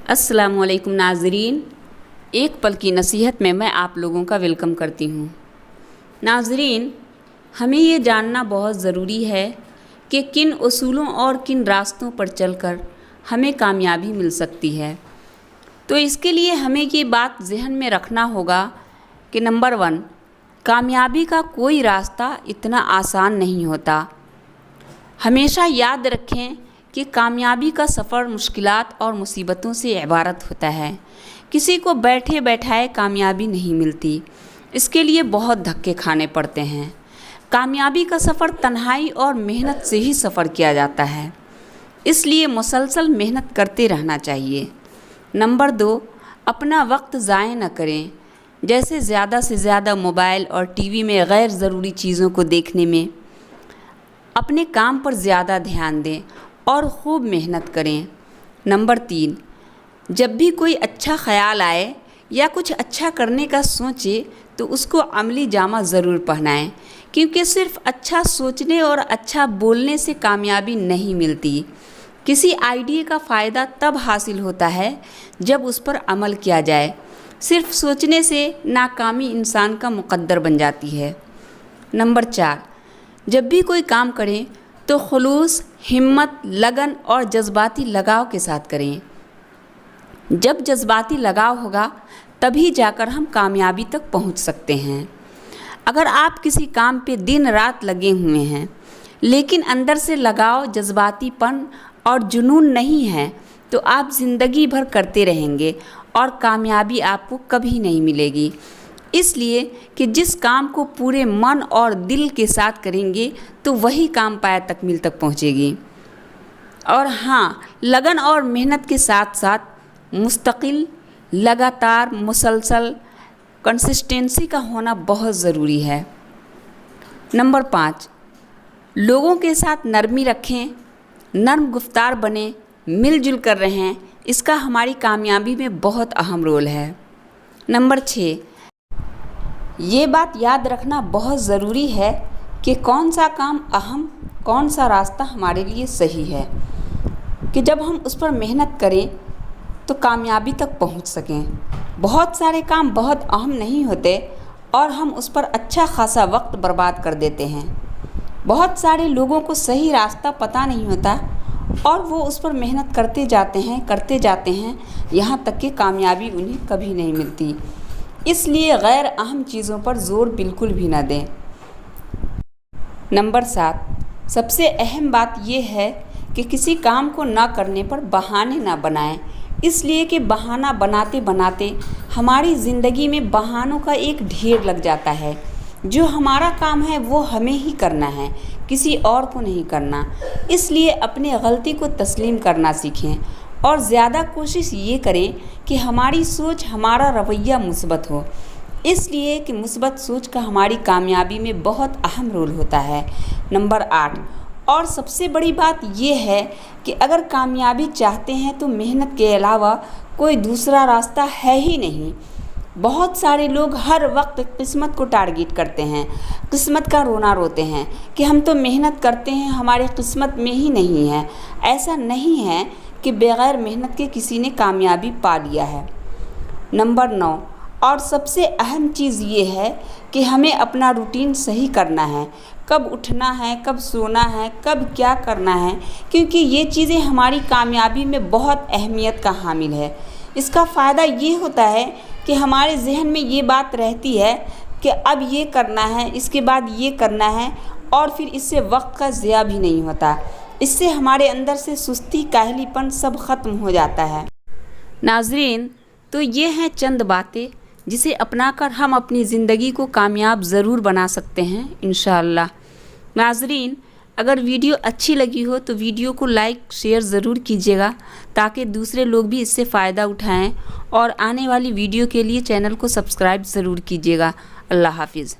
अस्सलाम वालेकुम नाज़रीन, एक पल की नसीहत में मैं आप लोगों का वेलकम करती हूँ। नाज़रीन, हमें ये जानना बहुत ज़रूरी है कि किन उसूलों और किन रास्तों पर चलकर हमें कामयाबी मिल सकती है। तो इसके लिए हमें ये बात ज़हन में रखना होगा कि नंबर 1, कामयाबी का कोई रास्ता इतना आसान नहीं होता। हमेशा याद रखें कि कामयाबी का सफ़र मुश्किलात और मुसीबतों से इबारत होता है। किसी को बैठे बैठाए कामयाबी नहीं मिलती, इसके लिए बहुत धक्के खाने पड़ते हैं। कामयाबी का सफ़र तन्हाई और मेहनत से ही सफ़र किया जाता है, इसलिए मुसलसल मेहनत करते रहना चाहिए। नंबर 2, अपना वक्त ज़ाय न करें, जैसे ज़्यादा से ज़्यादा मोबाइल और टीवी में गैर ज़रूरी चीज़ों को देखने में। अपने काम पर ज़्यादा ध्यान दें और खूब मेहनत करें। नंबर 3, जब भी कोई अच्छा ख्याल आए या कुछ अच्छा करने का सोचे तो उसको अमली जामा ज़रूर पहनाएं, क्योंकि सिर्फ अच्छा सोचने और अच्छा बोलने से कामयाबी नहीं मिलती। किसी आइडिया का फ़ायदा तब हासिल होता है जब उस पर अमल किया जाए। सिर्फ सोचने से नाकामी इंसान का मुकद्दर बन जाती है। नंबर 4, जब भी कोई काम करें तो खुलूस, हिम्मत, लगन और जज्बाती लगाव के साथ करें। जब जज्बाती लगाव होगा तभी जाकर हम कामयाबी तक पहुंच सकते हैं। अगर आप किसी काम पे दिन रात लगे हुए हैं लेकिन अंदर से लगाव, जज्बातीपन और जुनून नहीं है तो आप ज़िंदगी भर करते रहेंगे और कामयाबी आपको कभी नहीं मिलेगी। इसलिए कि जिस काम को पूरे मन और दिल के साथ करेंगे तो वही काम पाया तकमील तक पहुंचेगी। और हाँ, लगन और मेहनत के साथ साथ मुस्तकिल, लगातार, मुसलसल कंसिस्टेंसी का होना बहुत ज़रूरी है। नंबर 5, लोगों के साथ नरमी रखें, नर्म गुफ्तार बने, मिलजुल कर रहें, इसका हमारी कामयाबी में बहुत अहम रोल है। नंबर 6, ये बात याद रखना बहुत ज़रूरी है कि कौन सा काम अहम, कौन सा रास्ता हमारे लिए सही है, कि जब हम उस पर मेहनत करें तो कामयाबी तक पहुंच सकें। बहुत सारे काम बहुत अहम नहीं होते और हम उस पर अच्छा खासा वक्त बर्बाद कर देते हैं। बहुत सारे लोगों को सही रास्ता पता नहीं होता और वो उस पर मेहनत करते जाते हैं, यहाँ तक कि कामयाबी उन्हें कभी नहीं मिलती। इसलिए गैर अहम चीज़ों पर ज़ोर बिल्कुल भी ना दें। नंबर 7, सबसे अहम बात यह है कि किसी काम को ना करने पर बहाने ना बनाएं, इसलिए कि बहाना बनाते बनाते हमारी ज़िंदगी में बहानों का एक ढेर लग जाता है। जो हमारा काम है वो हमें ही करना है, किसी और को नहीं करना। इसलिए अपनी गलती को तस्लीम करना सीखें और ज़्यादा कोशिश ये करें कि हमारी सोच, हमारा रवैया मुस्बत हो, इसलिए कि मुस्बत सोच का हमारी कामयाबी में बहुत अहम रोल होता है। नंबर 8, और सबसे बड़ी बात ये है कि अगर कामयाबी चाहते हैं तो मेहनत के अलावा कोई दूसरा रास्ता है ही नहीं। बहुत सारे लोग हर वक्त किस्मत को टारगेट करते हैं, किस्मत का रोना रोते हैं कि हम तो मेहनत करते हैं, हमारी किस्मत में ही नहीं है। ऐसा नहीं है कि बग़ैर मेहनत के किसी ने कामयाबी पा लिया है। नंबर 9, और सबसे अहम चीज़ ये है कि हमें अपना रूटीन सही करना है, कब उठना है, कब सोना है, कब क्या करना है, क्योंकि ये चीज़ें हमारी कामयाबी में बहुत अहमियत का हामिल है। इसका फ़ायदा ये होता है कि हमारे जहन में ये बात रहती है कि अब ये करना है, इसके बाद ये करना है, और फिर इससे वक्त का ज़िया भी नहीं होता। इससे हमारे अंदर से सुस्ती, काहलीपन सब ख़त्म हो जाता है। नाज़रीन, तो ये हैं चंद बातें जिसे अपनाकर हम अपनी ज़िंदगी को कामयाब ज़रूर बना सकते हैं इंशाअल्लाह। नाज़रीन, अगर वीडियो अच्छी लगी हो तो वीडियो को लाइक, शेयर ज़रूर कीजिएगा ताकि दूसरे लोग भी इससे फ़ायदा उठाएं, और आने वाली वीडियो के लिए चैनल को सब्सक्राइब ज़रूर कीजिएगा। अल्लाह हाफिज़।